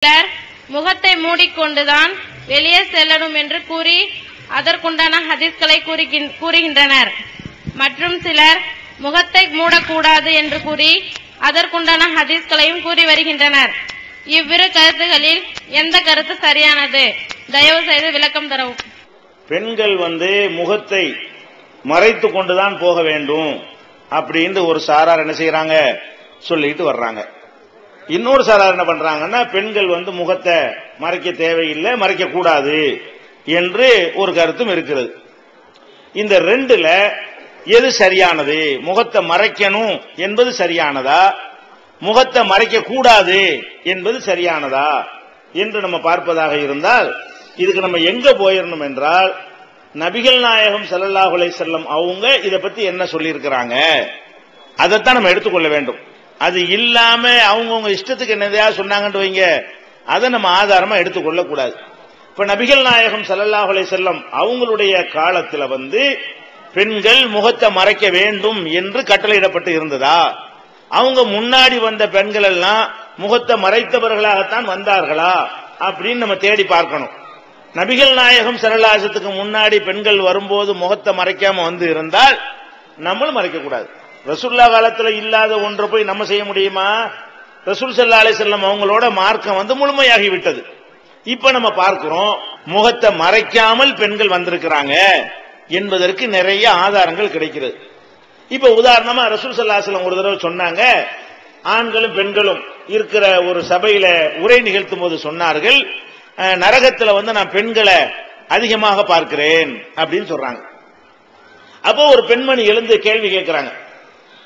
சிலர் முகத்தை மூடிக்கொண்டுதான் வெளியே செல்லணும் என்று கூறி அதற்குண்டான ஹதீஸ்களை கூறுகின்றனர். மற்றும் சிலர் முகத்தை மூடக்கூடாது என்று கூறி அதற்குண்டான ஹதீஸ்களையும் கூறி வருகின்றனர். இவ்விரு கருத்துகளில் எந்த கருத்து சரியானது? தயவு செய்து விளக்கம் தரவும். பெண்கள் முகத்தை மறைத்து கொண்டுதான் போக வேண்டும் அப்படின்னு ஒரு சாரார் என்ன செய்யறாங்க சொல்லிட்டு வர்றாங்க. இன்னொரு சாரார் என்ன பண்றாங்கன்னா பெண்கள் முகத்தை மறைக்க தேவையில்லை, மறைக்க கூடாது என்று ஒரு கருத்தும் இருக்கிறது. இந்த ரெண்டுல எது சரியானது? முகத்தை மறைக்கணும் என்பது சரியானதா, முகத்தை மறைக்க கூடாது என்பது சரியானதா என்று நம்ம பார்ப்பதாக இருந்தால், இதுக்கு நம்ம எங்க போயிடணும் என்றால், நபிகள் நாயகம் ஸல்லல்லாஹு அலைஹி வஸல்லம் அவங்க இத பத்தி என்ன சொல்லி இருக்கிறாங்க அதைத்தான் நம்ம எடுத்துக்கொள்ள வேண்டும். அது இல்லாம அவங்கவுங்க இஷ்டத்துக்கு என்னதையா சொன்னாங்கன்னு வைங்க, அதை நம்ம ஆதாரமா எடுத்துக்கொள்ள கூடாது. இப்ப நபிகள் நாயகம் ஸல்லல்லாஹு அலைஹி வஸல்லம் அவங்களுடைய காலத்துல பெண்கள் முகத்தை மறைக்க வேண்டும் என்று கட்டளையிடப்பட்டு இருந்ததா? அவங்க முன்னாடி வந்த பெண்கள் எல்லாம் முகத்தை மறைத்தவர்களாகத்தான் வந்தார்களா அப்படின்னு நம்ம தேடி பார்க்கணும். நபிகள் நாயகம் ஸல்லல்லாஹு அலைஹி வஸல்லத்துக்கு முன்னாடி பெண்கள் வரும்போது முகத்தை மறைக்காம இருந்தால் நம்மளும் மறைக்க கூடாது. ரசூலுல்லாஹ் காலத்துல இல்லாத ஒன்றை போய் நம்ம செய்ய முடியுமா? ரசூல் ஸல்லல்லாஹு அலைஹி வஸல்லம் அவங்களோட மார்க்கம் முழுமையாகி விட்டது. இப்ப நம்ம பார்க்கிறோம் முகத்தை மறைக்காமல் பெண்கள் வந்திருக்கிறாங்க என்பதற்கு நிறைய ஆதாரங்கள் கிடைக்கிறது. இப்ப உதாரணமா ரசூல் ஸல்லல்லாஹு அலைஹி வஸல்லம் ஒரு தடவை சொன்னாங்க, ஆண்களும் பெண்களும் இருக்கிற ஒரு சபையில உரை நிகழ்த்தும் போது சொன்னார்கள், நரகத்துல நான் பெண்களை அதிகமாக பார்க்கிறேன் அப்படின்னு சொல்றாங்க. அப்போ ஒரு பெண்மணி எழுந்து கேள்வி கேட்கிறாங்க.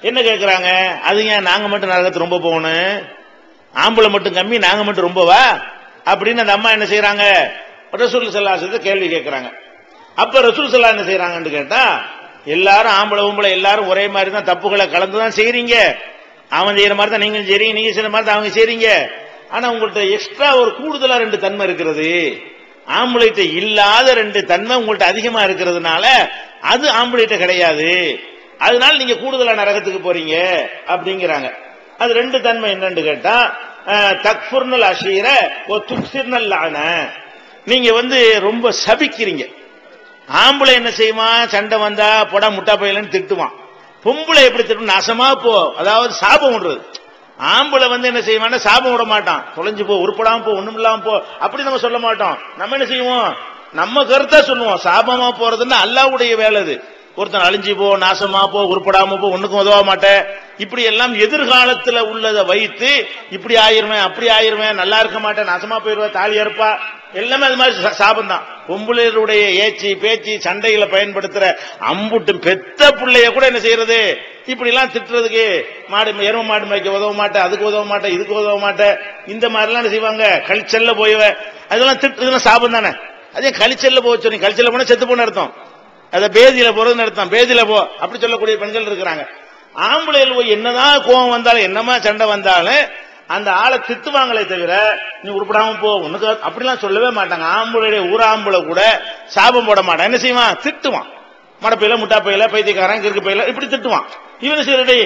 என்ன கேட்கிறாங்க? அது ஏன் நாங்க மட்டும் நரகத்து ரொம்ப போகணும், ஆம்பளை மட்டும் கம்மி, நாங்க மட்டும் ரொம்பவா அப்படின்னு அந்த அம்மா என்ன செய்யறாங்க? ரசூல் ஸல்லல்லாஹு அலைஹி வஸல்லம் கேள்வி கேட்கிறாங்க. அப்ப ரசூல் ஸல்லல்லாஹு என்ன செய்யறாங்கன்னு கேட்டா, எல்லாரும் ஆம்பளை உம்பளை எல்லாரும் ஒரே மாதிரி தான் தப்புகளை கலந்துதான் செய்றீங்க, அவன் செய்யற மாதிரி தான் நீங்களும் செய்றீங்க, நீங்க செய்யற மாதிரி தான் அவங்க செய்றீங்க. ஆனா உங்கள்ட்ட எக்ஸ்ட்ரா ஒரு கூடுதலா 2 தன்மை இருக்கிறது, ஆம்பளைட்ட இல்லாத 2 தன்மை உங்கள்ட்ட அதிகமா இருக்கிறதுனால அது ஆம்பளைட்ட கிடையாது, அதனால நீங்க கூடுதலா நரகத்துக்கு போறீங்க அப்படிங்கிறாங்க. அது 2 தன்மை என்னன்னு கேட்டா, தக்ஃபுர்னல் அஷீர வ துக்ஸிர்னல் லஅன, நீங்க ரொம்ப சபிக்கிறீங்க. ஆம்பளை என்ன செய்வான்? சண்டை வந்தா போடா முட்டா பையலன்னு திட்டுவான். பொம்பளை எப்படி திட்டும்? நாசமா போ, அதாவது சாபம் விடுறது. ஆம்பளை என்ன செய்வான்? சாபம் விட மாட்டான், தொலைஞ்சு போ, உருப்படாம போ, ஒண்ணும் இல்லாம போ அப்படி நம்ம சொல்ல மாட்டோம். நம்ம என்ன செய்வோம்? நம்ம கருத்தா சொல்லுவோம். சாபமா போறதுன்னா அல்லாஹ்வுடைய வேலை. அது ஒருத்தன் அழிஞ்சு போ, நாசமா போ, உருப்படாம போ, ஒண்ணுக்கும் உதவ மாட்டேன், இப்படி எல்லாம் எதிர்காலத்துல உள்ளதை வைத்து இப்படி ஆயிருவேன் அப்படி ஆயிருவேன், நல்லா இருக்க மாட்டேன், நாசமா போயிருவேன், தாலி அறுப்பா, எல்லாமே அது மாதிரி சாபம் தான். பொம்பளையருடைய ஏச்சி பேச்சு சண்டைகளை பயன்படுத்துற அம்புட்டு பெத்த பிள்ளைய கூட என்ன செய்யறது? இப்படி எல்லாம் திட்டுறதுக்கு, எரும மாடு மேய்க்க உதவ மாட்டேன், அதுக்கு உதவ மாட்டேன், இதுக்கு உதவ மாட்டேன், இந்த மாதிரி எல்லாம் என்ன செய்வாங்க? கழிச்சல்ல போய்வ, அதெல்லாம் திட்டுறதுலாம் சாபம் தானே. அதே கழிச்சல்ல போச்சு, நீ கழிச்சல்ல போனா செத்து போன அர்த்தம், அத பேதியில போறதுன்னு அர்த்தம், பேதியில போ அப்படி சொல்லக்கூடிய பெண்கள் இருக்கிறாங்க. ஆம்பளையில் போய் என்னதான் கோபம் வந்தாலும் என்னமா சண்டை வந்தாலும் அந்த ஆளை திட்டுவாங்களே தவிர நீ உருப்படாம போ உனக்கு அப்படிலாம் சொல்லவே மாட்டாங்க. ஆம்பளையுடைய ஊராம்பளை கூட சாபம் போட மாட்டான். என்ன செய்வான்? திட்டுவான். மடப்பையில முட்டா பையில பைத்தியக்காரன் கிறுக்கு பையில இப்படி திட்டுவான். இவன் சரி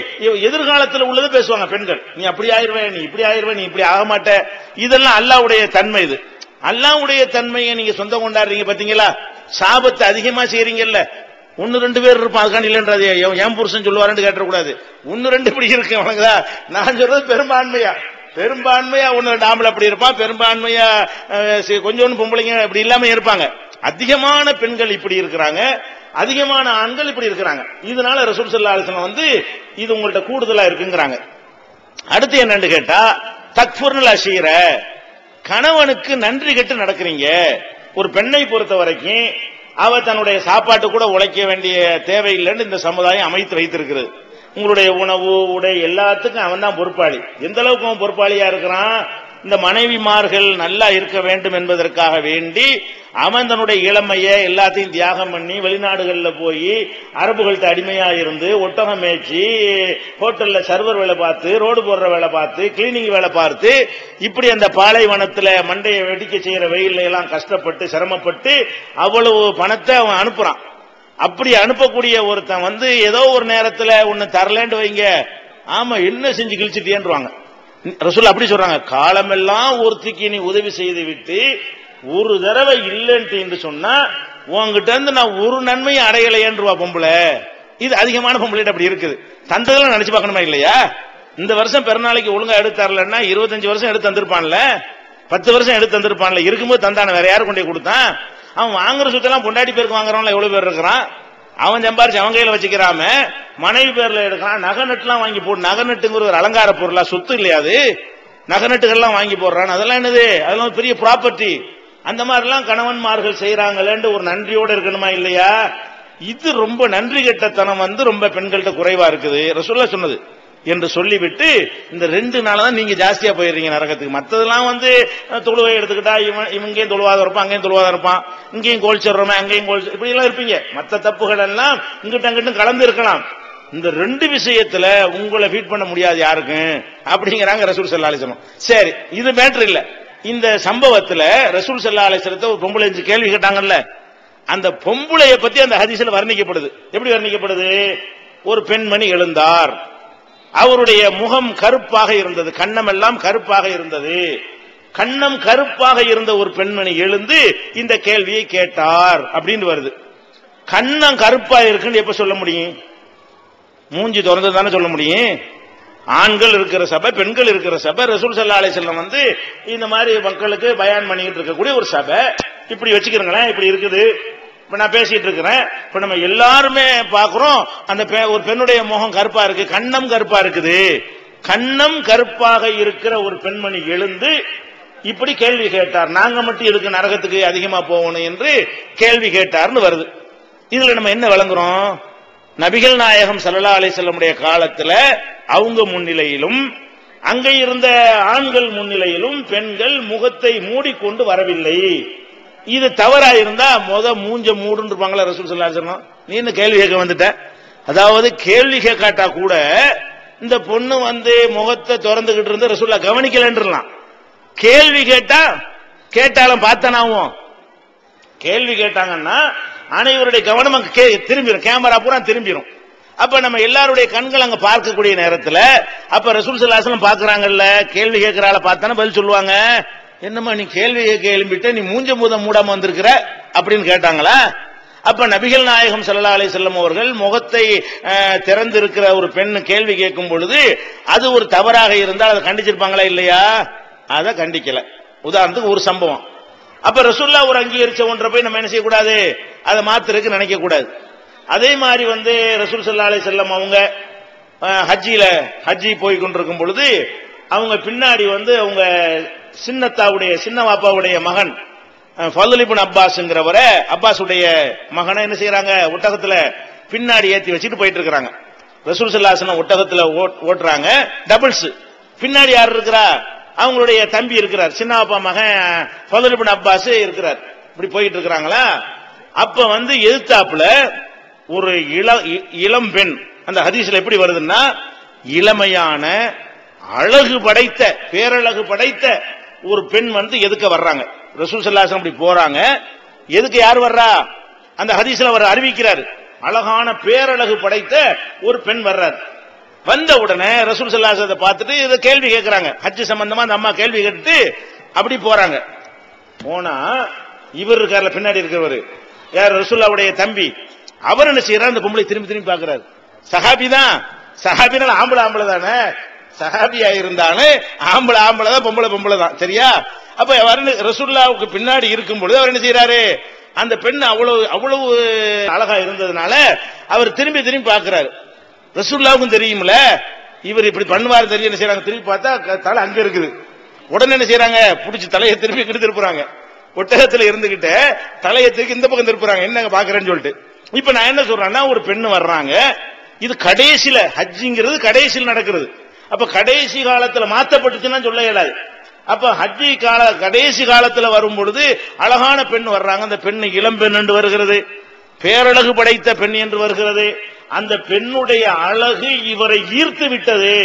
எதிர்காலத்தில் உள்ளது பேசுவாங்க பெண்கள், நீ அப்படி ஆயிருவேன், நீ இப்படி ஆயிருவேன், நீ இப்படி ஆக மாட்ட. இதெல்லாம் அல்லாஹ்வுடைய தன்மை. இது அல்லாஹ்வுடைய தன்மையை நீங்க சொந்தம் கொண்டாடுறீங்க பாத்தீங்களா? சாபத்தை அதிகமா செய்றீங்கல்ல. 1-2 பேர் இருப்பான், அதுக்காண்டி இல்லைன்றது என் புருஷன் சொல்லுவாருன்னு கேட்டக்கூடாது. 1-2 இப்படி இருக்கு வணங்குதா? நான் சொல்றது பெரும்பான்மையா 1-2 ஆம்பளை அப்படி இருப்பான், பெரும்பான்மையா கொஞ்சம் பொம்பளைங்க இப்படி இல்லாம இருப்பாங்க. அதிகமான பெண்கள் இப்படி இருக்கிறாங்க, அதிகமான ஆண்கள் இப்படி இருக்கிறாங்க. இதனால ரசூல் ஸல்லல்லாஹு அலைஹி வஸல்லம் இது உங்கள்ட்ட கூடுதலா இருக்குங்கிறாங்க. அடுத்து என்னன்னு கேட்டா, தக்ஃபுர்னல் அஷீர, கணவனுக்கு நன்றி கெட்டு நடக்கிறீங்க. ஒரு பெண்ணை பொறுத்த வரைக்கும் அவ தன்னுடைய சாப்பாட்டு கூட உழைக்க வேண்டிய தேவையில்லைன்னு இந்த சமுதாயம் அமைத்து வைத்திருக்கிறது. உங்களுடைய உணவு உடை எல்லாத்துக்கும் அவன் தான் பொறுப்பாளி. எந்த அளவுக்கு அவன் பொறுப்பாளியா இருக்கிறான்? இந்த மனைவிமார்கள் நல்லா இருக்க வேண்டும் என்பதற்காக வேண்டி அவன் தன்னுடைய இளமையை எல்லாத்தையும் தியாகம் பண்ணி வெளிநாடுகள்ல போய் அரபுகள்கிட்ட அடிமையா இருந்து ஒட்டகம் மேய்ச்சி ஹோட்டல்ல சர்வர் வேலை பார்த்து ரோடு போடுற வேலை பார்த்து கிளீனிங் வேலை பார்த்து இப்படி அந்த பாலைவனத்துல மண்டையை வெடிக்க செய்யற வெயில எல்லாம் கஷ்டப்பட்டு சிரமப்பட்டு அவ்வளவு பணத்தை அவன் அனுப்புறான். அப்படி அனுப்பக்கூடிய ஒருத்தன் ஏதோ ஒரு நேரத்துல ஒன்னு தரலேன்னு வைங்க, ஆமா என்ன செஞ்சு கிழிச்சிட்டேன்றாங்க. ரசூல் அப்படி சொல்றாங்க, காலமெல்லாம் ஒருத்திக்கு நீ உதவி செய்து விட்டு ஒரு தடவை இல்லைன்ட்டு என்று சொன்னா உங்ககிட்ட இருந்து நான் ஒரு நன்மையை அடையலையேன்றுவா பொம்பளை. இது அதிகமான பொம்பளை அப்படி இருக்குது. தந்ததெல்லாம் நினைச்சு பார்க்கணுமா இல்லையா? இந்த வருஷம் பெருநாளைக்கு ஒழுங்கா எடுத்து தரலன்னா 25 வருஷம் எடுத்து தந்திருப்பான்ல, 10 வருஷம் எடுத்து தந்திருப்பான்ல, இருக்கும்போது தந்தான வேற யாரு கொண்டே கொடுத்தான்? அவன் வாங்குற சொத்தெல்லாம் பொண்டாட்டி பேருக்கு வாங்குறவன்ல எவ்வளவு பேர் இருக்கிறான்? அவன் சம்பாரிச்சு அவன் கையில வச்சுக்கிறாம மனைவி பேர்ல எடுக்கிறான். நகை நட்டுலாம் வாங்கி போடு. நகை நட்டுங்கிற ஒரு அலங்கார பொருளா, சொத்து இல்லையா அது? நகை நட்டுகள்லாம் வாங்கி போடுறான். அதெல்லாம் என்னது? அதெல்லாம் பெரிய ப்ராப்பர்ட்டி. அந்த மாதிரிலாம் கணவன்மார்கள் செய்யறாங்களேன்னு ஒரு நன்றியோட இருக்கணுமா இல்லையா? இது ரொம்ப நன்றி கெட்டத்தனம் ரொம்ப பெண்கள்கிட்ட குறைவா இருக்குது ரசூலுல்லாஹ் சொன்னது என்று சொல்லிவிட்டு, இந்த 2 நாள் தான் நீங்க ஜாஸ்தியா போயிடுறீங்க நரகத்துக்கு. மற்றதெல்லாம் தொழுவை எடுத்துக்கிட்டா இவங்கேயும் தொழுவாத இருப்பான், அங்கேயும் தொழுவாத இருப்பான், இங்கேயும் கோல்ச்சிடுறோமே அங்கேயும் கோல்ச்சி, இப்படி எல்லாம் இருப்பீங்க. மற்ற தப்புகள் எல்லாம் இங்கிட்ட அங்கிட்டும் கலந்து இருக்கலாம். இந்த 2 விஷயத்துல உங்களை ஃபீட் பண்ண முடியாது யாருக்கும் அப்படிங்கிறாங்க ரசூல் ஸல்லல்லாஹு அலைஹி வஸல்லம். சரி, இது மேட்டர் இல்ல. இந்த சம்பவத்துல ரசூல் ஸல்லல்லாஹு அலைஹி வஸல்லம் ஒரு பொம்பளை கேள்வி கேட்டாங்கல்ல, அந்த பொம்பளைய பத்தி அந்த ஹதீஸ்ல வர்ணிக்கப்படுது. எப்படி வர்ணிக்கப்படுது? ஒரு பெண்மணி எழுந்தார், அவருடைய முகம் கருப்பாக இருந்தது, கன்னம் எல்லாம் கருப்பாக இருந்தது. கன்னம் கருப்பாக இருந்த ஒரு பெண்மணி எழுந்து இந்த கேள்வியை கேட்டார் அப்படின்னு வருது. கன்னம் கருப்பா இருக்குன்னு எப்ப சொல்ல முடியும்? மூஞ்சி திறந்து தானே சொல்ல முடியும். ஆண்கள் இருக்கிற சபை, பெண்கள் இருக்கிற சபை. ரசூல் ஸல்லல்லாஹு அலைஹி வஸல்லம் இந்த மாதிரி மக்களுக்கு பயான் பண்ணிட்டு இருக்கக்கூடிய ஒரு சபை. இப்படி வச்சுக்கிறீங்களேன், இப்படி இருக்குது. இப்ப நான் பேசிட்டு இருக்கிறேன். இப்ப நம்ம எல்லாருமே பாக்குறோம், அந்த ஒரு பெண்ணுடைய முகம் கருப்பா இருக்கு, கன்னம் கருப்பா இருக்குது. கன்னம் கருப்பாக இருக்கிற ஒரு பெண்மணி எழுந்து இப்படி கேள்வி கேட்டார். நாங்க மட்டும் எதுக்கு நரகத்துக்கு அதிகமா போகணும் என்று கேள்வி கேட்டார்னு வருது. இதுல நம்ம என்ன விளங்குறோம்? நபிகள் நாயகம் ஸல்லல்லாஹு அலைஹி வஸல்லமுடைய காலத்துல அவங்க முன்னிலையிலும் அங்கே இருந்த ஆண்கள் முன்னிலையிலும் பெண்கள் முகத்தை மூடிக்கொண்டு வரவில்லை. இது தவறா இருந்தா மூஞ்ச மூடுன்னு இருப்பாங்களா ரசூல் ஸல்லல்லாஹு அலைஹி வஸல்லம்? நீ என்ன கேள்வி கேட்க வந்துட்ட? அதாவது கேள்வி கேட்காட்டா கூட இந்த பொண்ணு முகத்தை திறந்துகிட்டு இருந்து ரசூலுல்லாஹ் கவனிக்கலன்றலாம். கேள்வி கேட்டாலும் பார்த்தானாவும். கேள்வி கேட்டாங்கன்னா அனைவருடைய கவனம் அங்க திரும்பிடும், கேமரா பூரா திரும்பிடும். அப்ப நம்ம எல்லாருடைய கண்கள் அங்க பார்க்கக்கூடிய நேரத்தில் அப்ப ரசூல் ஸல்லல்லாஹு அலைஹி வஸல்லம் பாக்குறாங்கல்ல, கேள்வி கேட்கிறாள பார்த்தானே பதில் சொல்லுவாங்க. என்னம்மா நீ கேள்வி கேட்க எழும்பிட்ட, நீ மூஞ்ச மூடாம வந்திருக்கிற அப்படின்னு கேட்டாங்களா? அப்ப நபிகள் நாயகம் ஸல்லல்லாஹு அலைஹி வஸல்லம் அவர்கள் முகத்தை திறந்திருக்கிற ஒரு பெண் கேள்வி கேட்கும் பொழுது அது ஒரு தவறாக இருந்தால் அதை கண்டிச்சிருப்பாங்களா இல்லையா? அதை கண்டிக்கல. உதாரணத்துக்கு ஒரு சம்பவம். அப்ப ரசூலுல்லாஹ் ஒரு அங்கீகரிச்ச ஒன்றை போய் நம்ம என்ன செய்யக்கூடாது, அதை மாத்திரக்கு நினைக்க கூடாது. அதே மாதிரி ரசூல் ஸல்லல்லாஹு அலைஹி வஸல்லம் அவங்க ஹஜ்ஜி போய் கொண்டிருக்கும் பொழுது அவங்க பின்னாடி அவங்க சின்ன வாப்பாவுடைய மகன் ஃபதுல் இப்னு அப்பாஸ்ங்கிறவரை, அப்பாஸுடைய மகனை என்ன செய்யறாங்க, ஒட்டகத்துல பின்னாடி ஏத்தி வச்சுட்டு போயிட்டு இருக்காங்க. ரசூல் ஸல்லல்லாஹு அலைஹி வஸல்லம் ஒட்டகத்துல ஓட்டுறாங்க, டபுள்ஸ். பின்னாடி யார் இருக்கிறா? அவங்களுடைய தம்பி இருக்கிறார், சின்ன வாப்பா மகன் ஃபதுல் இப்னு அப்பாஸ் இருக்கிறார். இப்படி போயிட்டு இருக்கிறாங்களா? அப்ப எதிர்த்தாப்புல ஒரு இளம் பெண், அந்த ஹதீஸ்ல எப்படி வருதுன்னா, இளமையான அழகு படைத்த பேரழகு படைத்த ஒரு பெண் எதுக்க வர்றாங்க. ரசூல் ஸல்லல்லாஹு அலைஹி வஸல்லம் அப்படி போறாங்க. எதுக்கு யார் வர்றா? அந்த ஹதீஸ்ல அவர் அறிவிக்கிறார், அழகான பேரழகு படைத்த ஒரு பெண் வர்றார். வந்த உடனே ரசூல் ஸல்லல்லாஹு அலைஹி வஸல்லம் பார்த்துட்டு இதை கேள்வி கேட்கிறாங்க. ஹஜ் சம்பந்தமா அந்த அம்மா கேள்வி கேட்டுட்டு அப்படி போறாங்க. போனா இவர் இருக்கார்ல, பின்னாடி இருக்கிறவர் யார், ரசூலுல்லாஹ்வுடைய தம்பி. அவர் என்ன செய்யறாரு, அந்த பொம்பளை திரும்பி திரும்பி பாக்குறாரு. சஹாபி தான், சஹாபினால ஆம்பளை தானே, சஹாபியா இருந்தாலும் ஆம்பளை தான், பொம்பளை தான், சரியா? அப்ப ரசூலுல்லாஹ்வுக்கு பின்னாடி இருக்கும் பொழுது அவர் என்ன செய்யறாரு, அந்த பெண் அவ்வளவு அழகா இருந்ததுனால அவர் திரும்பி திரும்பி பாக்குறாரு. ரசூலுல்லாஹ்வுக்கும் தெரியும்ல இவர் இப்படி பண்ணுவார், தெரியும். என்ன செய்யறாங்க, திரும்பி பார்த்தா தலை அங்க இருக்குது. உடனே என்ன செய்யறாங்க, புடிச்சு தலையை திரும்பி திருப்புறாங்க. ஒட்டகத்துல இருந்துகிட்டு தலையை திருப்பி இந்த பக்கம் திருப்புறாங்க, என்னங்க பாக்குறேன்னு சொல்லிட்டு. இப்ப நான் என்ன சொல்றேன்னா, ஒரு பெண்ணு வர்றாங்க, இது கடைசியில ஹஜ்ஜிங்கிறது கடைசியில் நடக்கிறது. அப்ப கடைசி காலத்துல மாத்தப்பட்டுச்சுன்னா சொல்ல இயலாது. அப்ப ஹஜ்ஜி கடைசி காலத்துல வரும் பொழுது அழகான பெண் வர்றாங்க. அந்த பெண் இளம் பெண் என்று வருகிறது, பேரழகு படைத்த பெண் என்று வருகிறது. அந்த பெண்ணுடைய அழகு இவரை ஈர்த்து விட்டது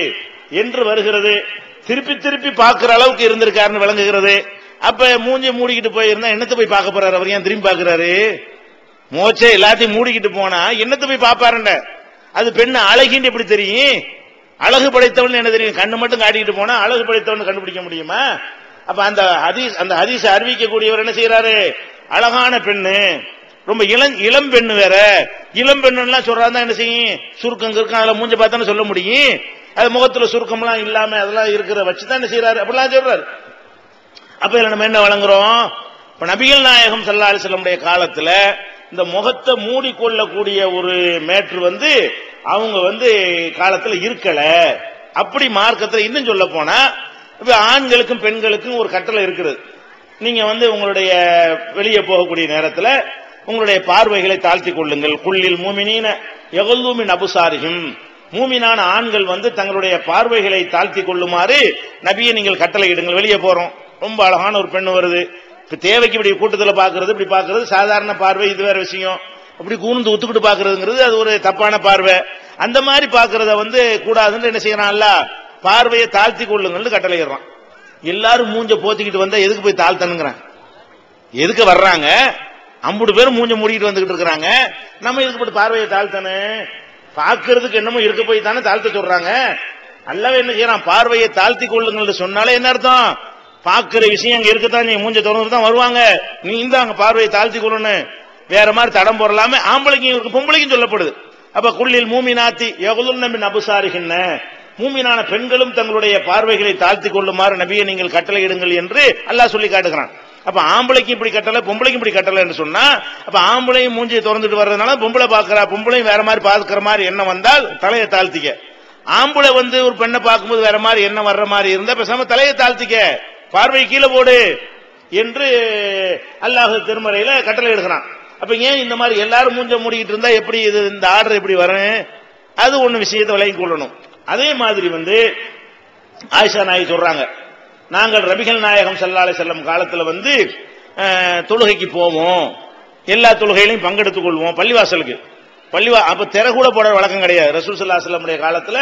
என்று வருகிறது. திருப்பி திருப்பி பார்க்கிற அளவுக்கு இருந்திருக்காருன்னு விளங்குகிறது. அப்ப மூஞ்சி மூடிக்கிட்டு போயிருந்தா என்னத்தை போய் பார்க்க போறாரு, அவர் ஏன் திரும்பி பார்க்கிறாரு? மோச்சே எல்லாத்தையும் மூடிக்கிட்டு போனா என்னத்தை போய் பார்ப்பாருண்ட? அது பெண்ணு அழகின்னு எப்படி தெரியும்? அழகு படைத்தவன் என்ன தெரியும்? கண்ணு மட்டும் காட்டிட்டு போனா அழகு படைத்தவன் கண்டுபிடிக்க முடியுமா? அப்ப அந்த ஹதீஸ் அறிவிக்கக்கூடியவர் என்ன செய்யறாரு? அழகான பெண்ணு, ரொம்ப இளம் பெண்ணு, வேற இளம் பெண்ணு சொல்றாருன்னா என்ன செய்யும்? சுருக்கம் இருக்கும், அதுல மூஞ்ச பார்த்தானே சொல்ல முடியும். அது முகத்துல சுருக்கம் எல்லாம் இல்லாம அதெல்லாம் இருக்கிற வச்சுதான் என்ன செய்யறாரு? அப்படிலாம் சொல்றாரு. அப்ப இதுல நம்ம என்ன வழங்குறோம்? இப்ப நபிகள் நாயகம் ஸல்லல்லாஹு அலைஹி வஸல்லம் காலத்துல இந்த முகத்தை மூடிக்கொள்ளக்கூடிய ஒரு மேட்ரு அவங்க காலத்துல இருக்கல. அப்படி மார்க்கத்துல இன்னும் சொல்ல போனா இப்ப ஆண்களுக்கும் பெண்களுக்கும் ஒரு கட்டளை இருக்குது. நீங்க உங்களுடைய வெளியே போகக்கூடிய நேரத்துல உங்களுடைய பார்வைகளை தாழ்த்தி கொள்ளுங்கள். குல்லில் மூமினீன யகுல்லூ மின் அபுசாரிஹிம், மூமினான ஆண்கள் தங்களுடைய பார்வைகளை தாழ்த்தி கொள்ளுமாறு நபியை நீங்கள் கட்டளை இடுங்கள். வெளியே போறோம், ரொம்ப அழகான ஒரு பெண்ணு வருது, இப்ப தேவைக்கு இப்படி கூட்டத்தில் பாக்குறது, இப்படி பாக்குறது சாதாரண பார்வை, இது வேற விஷயம். அப்படி கூர்ந்து ஒத்துக்கிட்டு பாக்குறதுங்கிறது அது ஒரு தப்பான பார்வை. அந்த மாதிரி பாக்குறத கூடாதுன்னு என்ன செய்யறான்ல, பார்வையை தாழ்த்தி கொள்ளுங்கள் கட்டளையிடுறான். எல்லாரும் மூஞ்ச போத்திக்கிட்டு வந்தா எதுக்கு போய் தாழ்த்தணுங்கிறான்? எதுக்கு வர்றாங்க? 50 பேரும் மூஞ்ச மூடிட்டு வந்துகிட்டு இருக்கிறாங்க, நம்ம எதுக்கு போய் பார்வையை தாழ்த்தனு? பாக்குறதுக்கு என்னமோ இருக்க போய் தானே தாழ்த்த சொல்றாங்க. அல்லாஹ் என்ன செய்யறான்? பார்வையை தாழ்த்தி கொள்ளுங்கள் சொன்னாலே என்ன அர்த்தம்? பாக்குற விஷயம் அங்க இருக்கத்தான், நீ மூஞ்ச திறந்து தான் வருவாங்க, நீ அங்க பார்வையை தாழ்த்தி கொள்ளணும். வேற மாதிரி தடம் போடலாமே, ஆம்பளைக்கும் பொம்பளைக்கும் சொல்லப்படுது. அப்ப குல்லில் மூமினாத்தி யகுலுன்ன மின் அபுசாரிஹின்ன, மூமினான பெண்களும் தங்களுடைய பார்வைகளை தாழ்த்தி கொள்ளுமாறு நபியை நீங்கள் கட்டளையிடுங்கள் என்று அல்லாஹ் சொல்லி காட்டுகிறான். அப்ப ஆம்பளைக்கு இப்படி கட்டளை, பொம்பளைக்கும் இப்படி கட்டளை என்று சொன்னா, அப்ப ஆம்பளையும் மூஞ்சியை திறந்துட்டு வர்றதுனால பொம்பளை பாக்குறா, பொம்பளையும் வேற மாதிரி பாக்குற மாதிரி என்ன வந்தால் தலையை தாழ்த்திக்க. ஆம்பளை ஒரு பெண்ணை பார்க்கும்போது வேற மாதிரி என்ன வர்ற மாதிரி இருந்தா பேசாம தலையை தாழ்த்திக்க, பார்வை கீழே போடு என்று அல்லாஹ் திருமறையில கட்டளை எடுக்கிறான். அப்ப ஏன் இந்த மாதிரி எல்லாரும் மூஞ்ச மூடிக்கிட்டு இருந்தா எப்படி இது, இந்த ஆர்டர் எப்படி வரும்? அது ஒண்ணு விஷயத்தை விலகி கொள்ளணும். அதே மாதிரி ஆயிஷா நாயகி சொல்றாங்க, நாங்கள் நபிகள் நாயகம் ஸல்லல்லாஹு அலைஹி வஸல்லம் காலத்துல தொழுகைக்கு போவோம், எல்லா தொழுகையிலையும் பங்கெடுத்துக் கொள்வோம். பள்ளிவாசலுக்கு அப்ப திரை கூட போட வழக்கம் கிடையாது. ரசூல் ஸல்லல்லாஹு அலைஹி வஸல்லம் காலத்துல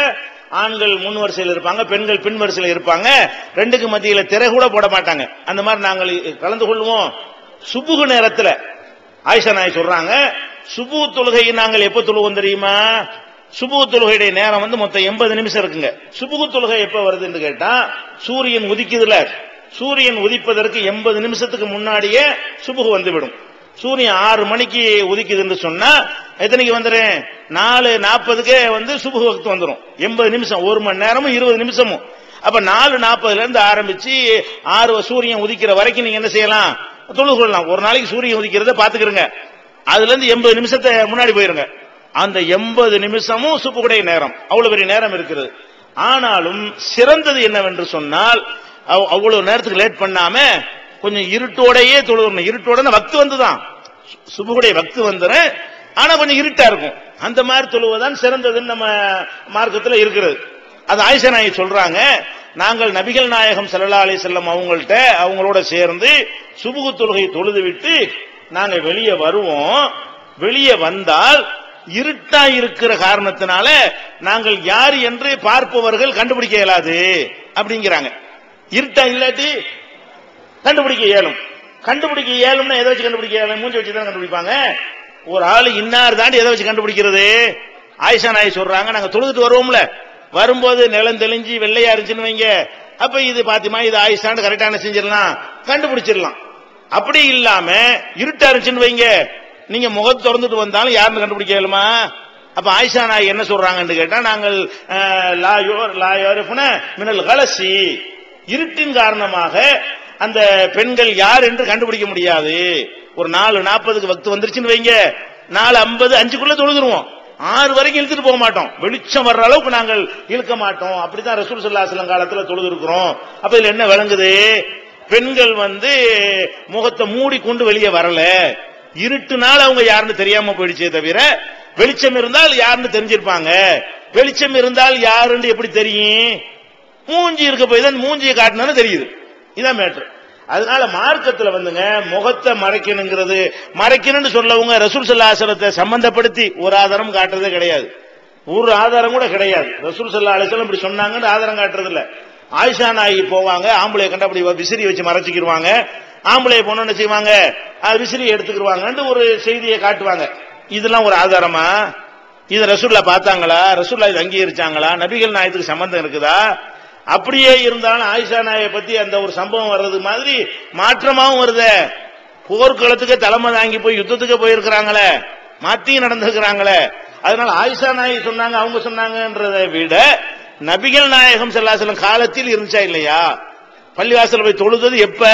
ஆண்கள் முன் வரிசையில் இருப்பாங்க, பெண்கள் பின் வரிசையில் இருப்பாங்க, ரெண்டுக்கு மத்தியில திரை கூட போட மாட்டாங்க. அந்த மாதிரி நாங்கள் கலந்து கொள்வோம். சுபுகு நேரத்துல ஆயிஷா நாயகி சொல்றாங்க, சுபு தொழுகையை நாங்கள் எப்ப தொழுவோம் தெரியுமா? சுபுகு தொழுகையுடைய நேரம் மொத்தம் 80 நிமிஷம் இருக்குங்க. சுபுகு தொழுகை எப்ப வருதுன்னு கேட்டா, சூரியன் உதிக்குதுல, சூரியன் உதிப்பதற்கு 80 நிமிஷத்துக்கு முன்னாடியே சுபுகு வந்துவிடும். சூரியன் 6 மணிக்கு உதிக்குதுன்னு சொன்னா எத்தனைக்கு வந்துடும்? 4:40க்கே சுபுகு வக்து வந்துடும். 80 நிமிஷம், 1 மணி நேரமும் 20 நிமிஷமும். அப்ப 4:40ல இருந்து ஆரம்பிச்சு 6 சூரியன் உதிக்கிற வரைக்கும் நீங்க என்ன செய்யலாம்? தொழுது கொள்ளலாம். ஒரு நாளைக்கு சூரியன் உதிக்கிறத பாத்துக்கிறங்க, அதுல இருந்து 80 நிமிஷத்தை முன்னாடி போயிருங்க. அந்த 80 நிமிஷமும் சுபுகுடைய நேரம், அவ்வளவு பெரிய நேரம் இருக்கிறது. ஆனாலும் சிறந்தது என்னவென்று சொன்னால், அவ்வளவு நேரத்துக்கு லேட் பண்ணாம கொஞ்சம் இருட்டோடையே தொழுகணும். இருட்டோட வக்து வந்துதான், சுபுகுடைய வக்து வந்துடும், ஆனா கொஞ்சம் இருட்டா இருக்கும். அந்த மாதிரி தொழுவதான் சிறந்ததுன்னு நம்ம மார்க்கத்தில் இருக்கிறது. அது ஆயிஷா நாயகி சொல்றாங்க, நாங்கள் நபிகள் நாயகம் ஸல்லல்லாஹு அலைஹி வஸல்லம் அவங்களோட சேர்ந்து சுபுகு தொழுகை தொழுது விட்டு நாங்க வெளியே வருவோம். வெளியே வந்தால் இருட்டா இருக்கிற காரணத்தினால நாங்கள் யார் என்று பார்ப்பவர்கள் கண்டுபிடிக்க இயலாது அப்படிங்கிறாங்க. இருட்டா இல்லாட்டி கண்டுபிடிக்க இயலும். கண்டுபிடிக்க இயலும்னா எதை வச்சு கண்டுபிடிக்க இயலும்? மூஞ்சி வச்சு தான் கண்டுபிடிப்பாங்க. ஒரு ஆளு இன்னார் தாண்டி எதை வச்சு கண்டுபிடிக்கிறது? ஆயிஷா நாயகி சொல்றாங்க, நாங்க தொழுதுட்டு வருவோம்ல, வரும்போது நிலம் தெளிஞ்சு வெள்ளையா இருந்துச்சுன்னு வைங்க, அப்ப இது பாத்திமா இது ஆயிஷான்னு கரெக்டான செஞ்சிடலாம், கண்டுபிடிச்சிடலாம். அப்படி இல்லாம இருட்டா இருந்துச்சுன்னு வைங்க, நீங்க முகத்தை திறந்துட்டு வந்தாலும் யாருன்னு கண்டுபிடிக்க இயலுமா? அப்ப ஆயிஷா நாயகி என்ன சொல்றாங்கன்னு கேட்டா, நாங்கள் மினல் கலசி, இருட்டின் காரணமாக அந்த பெண்கள் யார் என்று கண்டுபிடிக்க முடியாது. ஒரு 4:40க்கு வக்து வந்துருச்சுன்னு வைங்க, 4:50 5க்குள்ள தொழுதுருவோம். 6 வரைக்கும் இழுத்துட்டு போக மாட்டோம், வெளிச்சம் வர்ற அளவுக்கு நாங்கள் இழுக்க மாட்டோம். அப்படித்தான் ரசூல் ஸல்லல்லாஹு அலைஹி வஸல்லம் காலத்துல தொழுது இருக்கிறோம். அப்ப இதுல என்ன விளங்குது? பெண்கள் முகத்தை மூடி கொண்டு வெளியே வரல, இருட்டுனால அவங்க யாருன்னு தெரியாம போயிடுச்சே தவிர, வெளிச்சம் இருந்தால் யாருன்னு தெரிஞ்சிருப்பாங்க. வெளிச்சம் இருந்தால் யாருன்னு எப்படி தெரியும்? மூஞ்சி இருக்க போய் தான் மூஞ்சியை காட்டினாலும் தெரியுது. இதான் மேட்ரு. அதனால மார்க்கத்துல முகத்தை மறைக்கணுங்கிறது, மறைக்கணும்னு சொல்லவங்க ரசூல் ஸல்லல்லாஹு அலைஹி வஸல்லம் சம்பந்தப்படுத்தி ஒரு ஆதாரம் காட்டுறதே கிடையாது, ஒரு ஆதாரம் கூட கிடையாது. ரசூல் ஸல்லல்லாஹு அலைஹி வஸல்லம் இப்படி சொன்னாங்கன்னு ஆதாரம் காட்டுறது இல்ல. ஆயிஷா நாயகி போவாங்க, ஆம்பளை கண்ட அப்படி விசிறி வச்சு மறைச்சிக்கிடுவாங்க, ஆம்பளை பொண்ணு செய்வாங்க, அது விசிறி எடுத்துக்கிடுவாங்கன்னு ஒரு செய்தியை காட்டுவாங்க. இதெல்லாம் ஒரு ஆதாரமா? இது ரசூலுல்லாஹ் பார்த்தாங்களா, ரசூலுல்லாஹ் இது அங்கீகரிச்சாங்களா, நபிகள் நாயகத்துக்கு சம்பந்தம் இருக்குதா? அப்படியே இருந்தாலும் ஆயிஷா நாயை பத்தி அந்த ஒரு சம்பவம் வர்றது மாதிரி மாற்றமாவும் வருதே. போர்க்களத்துக்கு தலைமை தாங்கி போய் யுத்தத்துக்கு போயிருக்கிறாங்களே, மாத்தியும் நடந்திருக்கிறாங்களே. அதனால ஆயிஷா நாயை சொன்னாங்க அவங்க சொன்னாங்கன்றதை விட நபிகள் நாயகம் ஸல்லல்லாஹு அலைஹி வஸல்லம் காலத்தில் இருந்துச்சா இல்லையா? பள்ளிவாசல் போய் தொழுது எப்ப?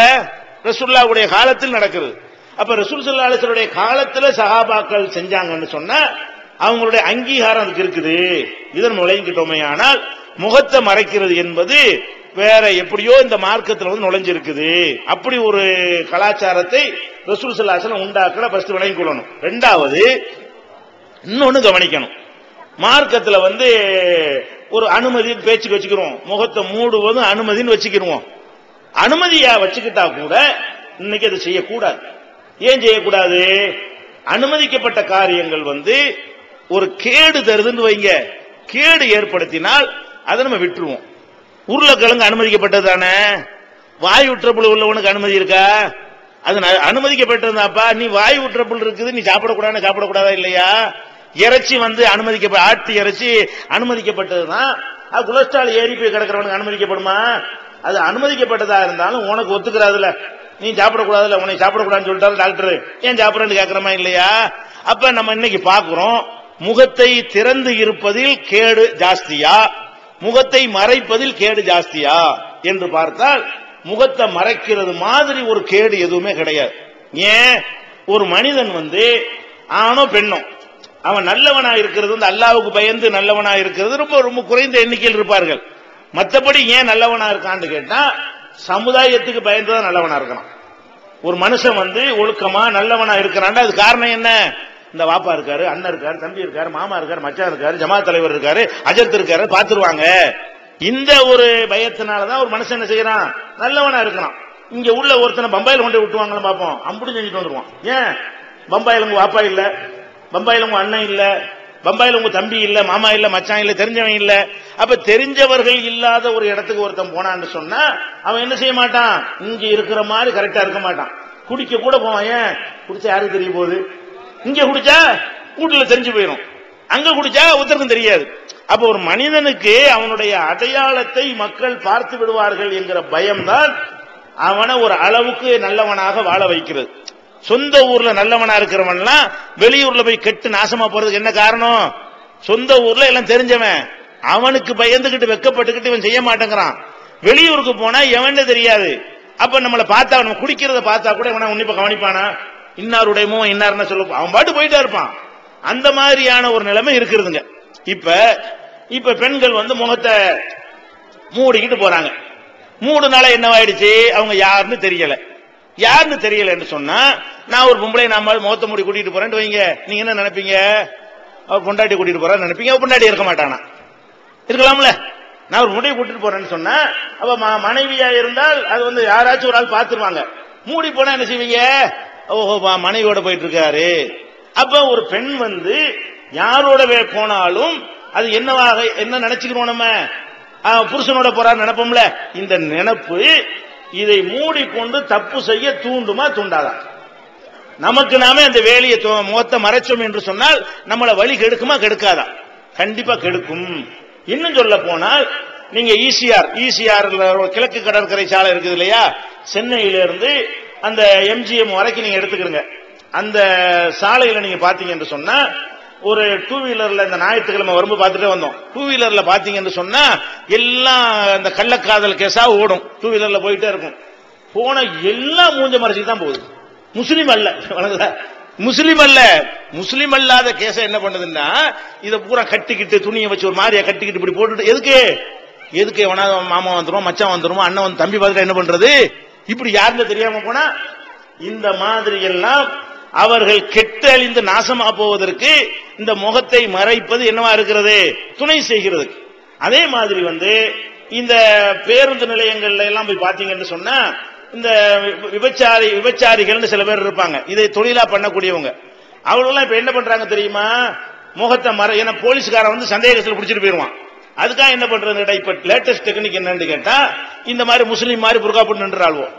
ரசூலுல்லாஹ்வுடைய காலத்தில் நடக்குது. அப்ப ரசூல் ஸல்லல்லாஹு அலைஹி வஸல்லம் காலத்துல சஹாபாக்கள் செஞ்சாங்கன்னு சொன்னா அவங்களுடைய அங்கீகாரம் அதுக்கு இருக்குது. இதன் நுழைஞ்சிட்டோமே. ஆனால் முகத்தை மறைக்கிறது என்பது வேற எப்படியோ இந்த மார்க்கத்தில் வந்து நுழைஞ்சிருக்குது. அப்படி ஒரு கலாச்சாரத்தை ரசூல் ஸல்லல்லாஹு அலைஹி வஸல்லம் உண்டாக்கல. ஃபர்ஸ்ட் விளங்கிக் கொள்ளணும். ரெண்டாவது இன்னொன்னு கவனிக்கணும். மார்க்கத்தில் வந்து ஒரு அனுமதி பேச்சுக்கு வச்சுக்கிறோம், முகத்தை மூடுவதும் அனுமதின்னு வச்சுக்கிறோம். அனுமதியா வச்சுக்கிட்டா கூட இன்னைக்கு அதை செய்யக்கூடாது. ஏன் செய்யக்கூடாது? அனுமதிக்கப்பட்ட காரியங்கள் வந்து ஒரு கேடு தருதுன்னு வைங்க, கேடு ஏற்படுத்தினால் அதை நம்ம விட்டுருவோம். உருளைக்கிழங்கு அனுமதிக்கப்பட்டது தானே, வாயு ட்ரபிள் உள்ளவனுக்கு அனுமதி இருக்கா? அது அனுமதிக்கப்பட்டதுதான்ப்பா. நீ வாயு ட்ரபிள் இருக்குது, நீ சாப்பிடக்கூடாதுன்னு சாப்பிடக்கூடாதா இல்லையா? இறைச்சி வந்து அனுமதிக்கப்பட்ட ஆட்டு இறைச்சி அனுமதிக்கப்பட்டதுதான். அது கொலஸ்ட்ரால் ஏறி போய் கிடக்கிறவனுக்கு அனுமதிக்கப்படுமா? அது அனுமதிக்கப்பட்டதா இருந்தாலும் உனக்கு ஒத்துக்கிறாதுல, நீ சாப்பிடக்கூடாதுல, உனக்கு சாப்பிடக்கூடாதுன்னு சொல்லிட்டாரு டாக்டர், ஏன் சாப்பிடறேன்னு கேட்கிறமா இல்லையா? அப்ப நம்ம இன்னைக்கு பாக்குறோம், முகத்தை திறந்து இருப்பதில் கேடு ஜாஸ்தியா, முகத்தை மறைப்பதில் கேடு ஜாஸ்தியா என்று பார்த்தால் முகத்தை மறைக்கிறது மாதிரி ஒரு கேடு எதுவுமே கிடையாது. ஏன்? ஒரு மனிதன் வந்து ஆணோ பெண்ணோ அவன் நல்லவனா இருக்கிறது வந்து அல்லாஹ்வுக்கு பயந்து நல்லவனா இருக்கிறது ரொம்ப ரொம்ப குறைந்த எண்ணிக்கையில் இருப்பார்கள். மற்றபடி ஏன் நல்லவனா இருக்கான்னு கேட்டா சமுதாயத்துக்கு பயந்துதான் நல்லவனா இருக்கிறான். ஒரு மனுஷன் வந்து ஒழுக்கமா நல்லவனா இருக்கிறான், அது காரணம் என்ன? இந்த வாப்பா இருக்காரு, அண்ணன் இருக்காரு, தம்பி இருக்காரு, மாமா இருக்காரு, மச்சான் இருக்காரு, ஜமாத் தலைவர் இருக்காரு, அஜர்த் இருக்காரு, பாத்துருவாங்க. இந்த ஒரு பயத்தினாலதான் ஒரு மனுஷன் என்ன செய்யறான், நல்லவனா இருக்கிறான். இங்க உள்ள ஒருத்தனை பம்பாயில கொண்டு விட்டுவாங்கன்னு பார்ப்போம், அம்புடி செஞ்சுட்டு வந்துருவான். ஏன்? பம்பாயில உங்க வாப்பா இல்ல, பம்பாயில உங்க அண்ணன் இல்ல, பம்பாயில உங்க தம்பி இல்ல, மாமா இல்ல, மச்சான் இல்ல, தெரிஞ்சவன் இல்ல. அப்ப தெரிஞ்சவர்கள் இல்லாத ஒரு இடத்துக்கு ஒருத்தன் போனான்னு சொன்னா அவன் என்ன செய்ய மாட்டான், இங்க இருக்கிற மாதிரி கரெக்டா இருக்க மாட்டான். குடிக்க கூட போவான். ஏன்? குடிச்சா யாருக்கு தெரிய போகுது? இங்க குடிச்சா வீட்டுல தெரிஞ்சு போயிடும், அங்க குடிச்சா ஒருத்தருக்கும் தெரியாது. அப்ப ஒரு மனிதனுக்கு அவனுடைய அடையாளத்தை மக்கள் பார்த்து விடுவார்கள் என்கிற பயம்தான் அவனை ஒரு அளவுக்கு நல்லவனாக வாழ வைக்கிறது. சொந்த ஊர்ல நல்லவனா இருக்கிறவன்லாம் வெளியூர்ல போய் கெட்டு நாசமா போறதுக்கு என்ன காரணம்? சொந்த ஊர்ல எல்லாம் தெரிஞ்சவன், அவனுக்கு பயந்துகிட்டு வெக்கப்பட்டுக்கிட்டு இவன் செய்ய மாட்டேங்கிறான். வெளியூருக்கு போனா எவன்னு தெரியாது. அப்ப நம்மளை பார்த்தா, நம்ம குடிக்கிறத பார்த்தா கூட இவனை உன்னிப்ப கவனிப்பானா? இன்னாருடையமோ இன்னார்னா சொல்ல, அவன் பாட்டு போயிட்டே இருப்பான். அந்த மாதிரியான ஒரு நிலைமை இருக்கிறதுங்க. இப்ப பெண்கள் வந்து முகத்தை மூடிக்கிட்டு போறாங்க. மூடுனால என்னவாயிடுச்சு, அவங்க யாருன்னு தெரியல. யாருன்னு தெரியலன்னு சொன்னா, நான் ஒரு பொம்பளை நாம முகத்தை மூடி கூட்டிட்டு போறேன்னு வைங்க, நீங்க என்ன நினைப்பீங்க? அவர் பொண்டாட்டி கூட்டிட்டு போறான்னு நினைப்பீங்க. அவர் பொண்டாட்டி இருக்க மாட்டானா? இருக்கலாம்ல. நான் ஒரு முடிவை கூட்டிட்டு போறேன்னு சொன்னா, அப்ப மனைவியா இருந்தால் அது வந்து யாராச்சும் ஒரு ஆள் பாத்துருவாங்க. மூடி போனா என்ன செய்வீங்க? ஓஹோ, மனைவியோட போயிட்டு இருக்காரு. அப்ப ஒரு பெண் வந்து யாரோட போனாலும் அது என்னவாக என்ன நினைச்சுக்கிறோம், நம்ம புருஷனோட போறான்னு நினைப்போம்ல. இந்த நினைப்பு இதை மூடிக்கொண்டு தப்பு செய்ய தூண்டுமா தூண்டாதா? நமக்கு நாமே அந்த வேலையை முகத்தை மறைச்சோம் என்று சொன்னால் நம்மளை வழி கெடுக்குமா கெடுக்காதா? கண்டிப்பா கெடுக்கும். இன்னும் சொல்ல போனால், நீங்க ஈசிஆர் கிழக்கு கடற்கரை சாலை இருக்குது இல்லையா, சென்னையிலிருந்து அந்த எம்ஜிஎம் வரைக்கும் நீங்க எடுத்துக்கிறீங்க. அந்த சாலையில நீங்க பாத்தீங்க என்று சொன்னா, ஒரு டூ வீலர்ல இந்த ஞாயிற்றுக்கிழமை வரும்போது பார்த்துட்டே வந்தோம். டூ வீலர்ல பாத்தீங்கன்னு சொன்னா எல்லாம் இந்த கள்ளக்காதல் கேஸா ஓடும். டூ வீலர்ல போயிட்டே இருக்கும். போன எல்லாம் மூஞ்ச மறைச்சிட்டு தான் போகுது. முஸ்லீம் அல்ல, முஸ்லீம் அல்ல, முஸ்லீம் அல்லாத கேஸ என்ன பண்ணுதுன்னா, இதை பூரா கட்டிக்கிட்டு துணியை வச்சு ஒரு மாதிரியா கட்டிக்கிட்டு இப்படி போட்டுட்டு, எதுக்கு எவனா மாமா வந்துரும், மச்சான் வந்துரும், அண்ணன் வந்து தம்பி பார்த்துட்டு என்ன பண்றது, இப்படி யாருன்னு தெரியாம போனா இந்த மாதிரி எல்லாம் அவர்கள் கெட்டு அழிந்து நாசமா போவதற்கு இந்த முகத்தை மறைப்பது என்னவா இருக்கிறது, துணை செய்கிறது. அதே மாதிரி வந்து இந்த பேருந்து நிலையங்கள்ல எல்லாம் போய் பாத்தீங்கன்னு சொன்னா, இந்த விபச்சாரிகள் சில பேர் இருப்பாங்க, இதை தொழிலா பண்ணக்கூடியவங்க. அவங்களெல்லாம் இப்ப என்ன பண்றாங்க தெரியுமா, முகத்தை ஏன்னா போலீஸ்காரன் வந்து சந்தேகத்தில் பிடிச்சிட்டு போயிருவான். அதுக்காக என்ன பண்றது, இப்ப லேட்டஸ்ட் டெக்னிக் என்னன்னு கேட்டா, இந்த மாதிரி முஸ்லீம் மாதிரி புர்கா போட்டு நின்றாள்வோம்.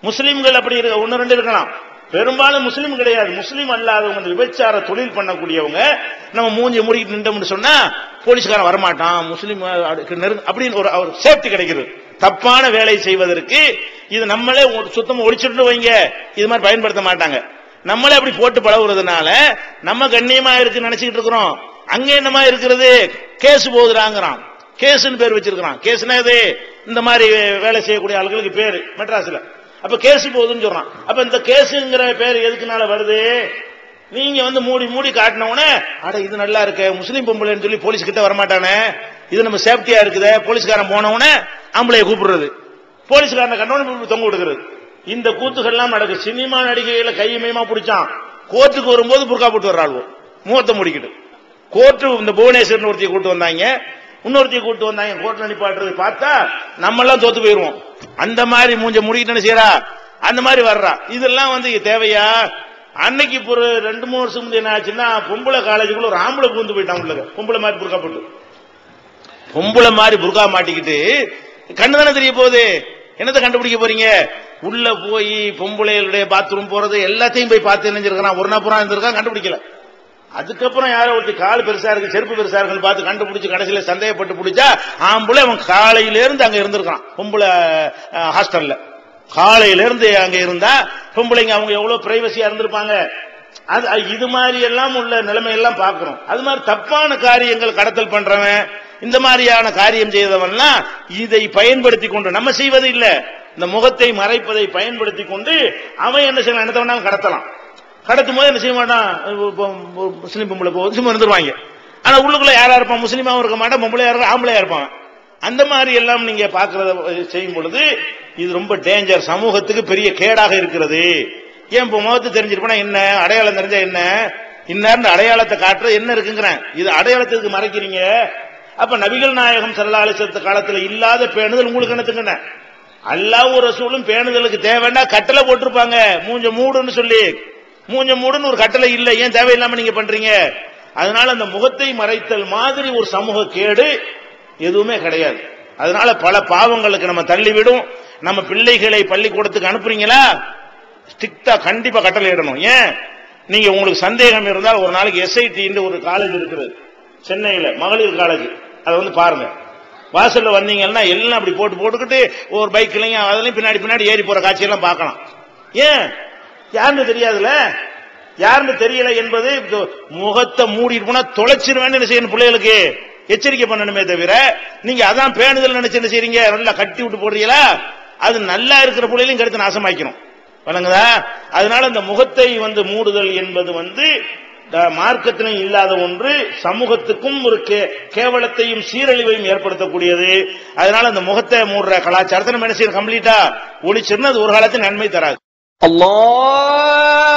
முஸ்லீம்கள் அப்படி ஒன்னு ரெண்டு இருக்கலாம், பெரும்பாலும் முஸ்லீம் கிடையாது, முஸ்லீம் அல்லாதவங்க விபச்சார தொழில் பண்ணக்கூடியவங்க நம்ம மூஞ்சி மூடிட்டு நின்றோம்னு சொன்னா போலீஸ்காரன் வரமாட்டான், முஸ்லீம் அப்படின்னு ஒரு சேஃப்டி கிடைக்கிறது. தப்பான வேலை செய்வதற்கு இது நம்மளே சுத்தமா ஒழிச்சுட்டு வைங்க, இது மாதிரி பயன்படுத்த மாட்டாங்க. நம்மளே அப்படி போட்டு பழகுறதுனால நம்ம கண்ணியமா இருக்கு நினைச்சுக்கிட்டு இருக்கிறோம். அங்க என்னமா இருக்கிறது, கேஸ் போகுதுறாங்கிறான். கேஸ்ன்னு பேர் வச்சிருக்கான். கேஸ்னா இது இந்த மாதிரி வேலை செய்யக்கூடிய ஆளுகளுக்கு பேரு மெட்ராஸ்ல. அப்ப கேஸ் போகுதுன்னு சொல்றான். அப்ப இந்த கேஸுங்கிற பேர் எதுக்குனால வருது, நீங்க மூடி மூடி காட்டினவுடனே அட இது நல்லா இருக்கு முஸ்லீம் பொம்பளைன்னு சொல்லி போலீஸ் கிட்ட வரமாட்டானே, இது நம்ம சேஃப்டியா இருக்குது, போலீஸ்காரன் போனவுடனே ஆம்பளைய கூப்பிடுறது, போலீஸ்காரனை கண்டோன்னு தொங்க விடுக்கிறது. இந்த கூத்துக்கள்லாம் நடக்கு. சினிமா நடிகைகளை கையமையமா பிடிச்சான், கோர்ட்டுக்கு வரும்போது புர்கா போட்டு வர்றாள்வோம், முகத்தை முடிக்கிட்டு. கோர்ட்டு இந்த புவனேஸ்வரன் ஒருத்தியை கூட்டு வந்தாங்க, இன்னொருத்தையும் கூட்டு வந்தாங்க, கோர்ட்ல நிப்பாட்டுறது பார்த்தா நம்ம எல்லாம் தோத்து போயிருவோம். அந்த மாதிரி மூஞ்ச முடிக்கிட்டு செய்யறா, அந்த மாதிரி வர்றா. இதெல்லாம் தேவையா? அன்னைக்கு ஒரு 2-3 வருஷம் முந்தைய என்ன ஆச்சுன்னா, பொம்பளை காலேஜுக்குள்ள ஒரு ஆம்பளை பூந்து போயிட்டான் உள்ள, பொம்பளை மாதிரி புர்கா போட்டு, பொம்பளை மாதிரி புர்கா மாட்டிக்கிட்டு. கண்ணு தானே தெரிய போகுது, என்னத்தை கண்டுபிடிக்க போறீங்க? உள்ள போய் பொம்பளைகளுடைய பாத்ரூம் போறது எல்லாத்தையும் போய் பார்த்து நினைஞ்சிருக்கான். ஒரு நாள் புறம் இருந்திருக்கான், கண்டுபிடிக்கல. அதுக்கப்புறம் யாரோ ஒருத்தி கால் பெருசா இருக்கு, செருப்பு பெருசா இருக்குன்னு பார்த்து கண்டுபிடிச்சு கடைசியில சந்தேகப்பட்டு பிடிச்சா ஆம்பளை அவன் காலையில இருந்து அங்க இருந்திருக்கான். பொம்பளை ஹாஸ்டல்ல காலையில இருந்து அங்க இருந்தா பொம்பளைங்க அவங்க எவ்வளவு பிரைவசியா இருந்திருப்பாங்க. இது மாதிரி எல்லாம் உள்ள நிலைமை எல்லாம் பாக்குறோம். அது மாதிரி தப்பான காரியங்கள் கடத்தல் பண்றவன், இந்த மாதிரியான காரியம் செய்தவன்லாம் இதை பயன்படுத்தி கொண்டு, நம்ம செய்வது இல்ல, இந்த முகத்தை மறைப்பதை பயன்படுத்தி கொண்டு அவன் என்ன செய்யலாம், என்ன வேணாலும் கடத்தலாம். கடத்தும் போது என்ன செய்ய மாட்டான், முஸ்லீம் பொம்பளை போகுது இருந்துருவாங்க. ஆனா உள்ளுக்குள்ள யாரா இருப்பான், முஸ்லீமாவும் இருக்க மாட்டான், பொம்பளையா இருக்க ஆம்பளையா இருப்பான். அந்த மாதிரி எல்லாம் நீங்க பாக்குறத செய்யும் பொழுது இது ரொம்ப டேஞ்சர், சமூகத்துக்கு பெரிய கேடாக இருக்கிறது. ஏன் இப்ப முகத்தை தெரிஞ்சிருப்பா என்ன, அடையாளம் தெரிஞ்சா என்ன, இன்னார்னு அடையாளத்தை காட்டுறது என்ன இருக்குங்கிறேன். இது அடையாளத்துக்கு மறைக்கிறீங்க. அப்ப நபிகள் நாயகம் ஸல்லல்லாஹு அலைஹி வஸல்லம் காலத்துல இல்லாத பேணுதல் உங்களுக்கு என்னத்துக்குங்க? அல்லாஹ்வும் ரசூலும் பேணுதலுக்கு தேவைன்னா கட்டளை போட்டிருப்பாங்க, மூஞ்ச மூடுன்னு சொல்லி. மூஞ்ச மூடுன்னு ஒரு கட்டளை இல்லை, ஏன் தேவையில்லாம நீங்க பண்றீங்க? அதனால அந்த முகத்தை மறைத்தல் மாதிரி ஒரு சமூக கேடு எதுவுமே கிடையாது. அதனால பல பாவங்களுக்கு நம்ம தள்ளிவிடும். நம்ம பிள்ளைகளை பள்ளிக்கூடத்துக்கு அனுப்புறீங்களா, ஸ்ட்ரிக்டா கண்டிப்பா கட்டளை இடணும். ஏன், நீங்க உங்களுக்கு சந்தேகம் இருந்தால் ஒரு நாளைக்கு SIT ஒரு காலேஜ் இருக்குது சென்னையில, மகளிர் காலேஜ், அதை பாருங்க. வாசல்ல வந்தீங்கன்னா எல்லாம் அப்படி போட்டுக்கிட்டு ஒரு பைக்லையும் அதுலயும் பின்னாடி ஏறி போற காட்சியெல்லாம் பார்க்கலாம். ஏன், யாருன்னு தெரியாதுல, யாருன்னு தெரியல என்பது முகத்தை மூடிட்டு போனா தொலைச்சிருவேன்னு என்ன செய்யணும், பிள்ளைகளுக்கு எச்சரிக்கை பண்ணணுமே தவிர நீங்க அதான் பேணுதல் நினைச்சு என்ன செய்றீங்க, நல்லா கட்டி விட்டு போடுறீங்களா, அது நல்லா இருக்கிற பிள்ளைகளையும் கருத்து நாசமாக்கணும். வழங்குதா? அதனால இந்த முகத்தை மூடுதல் என்பது மார்க்கத்திலும் இல்லாத ஒன்று, சமூகத்துக்கும் ஒரு கேவலத்தையும் சீரழிவையும் ஏற்படுத்தக்கூடியது. அதனால அந்த முகத்தை மூடுற கலாச்சாரத்தை நம்ம என்ன செய்யணும், கம்ப்ளீட்டா ஒழிச்சிருந்தா அது ஒரு காலத்தில் நன்மை தராது. அல்லாஹ்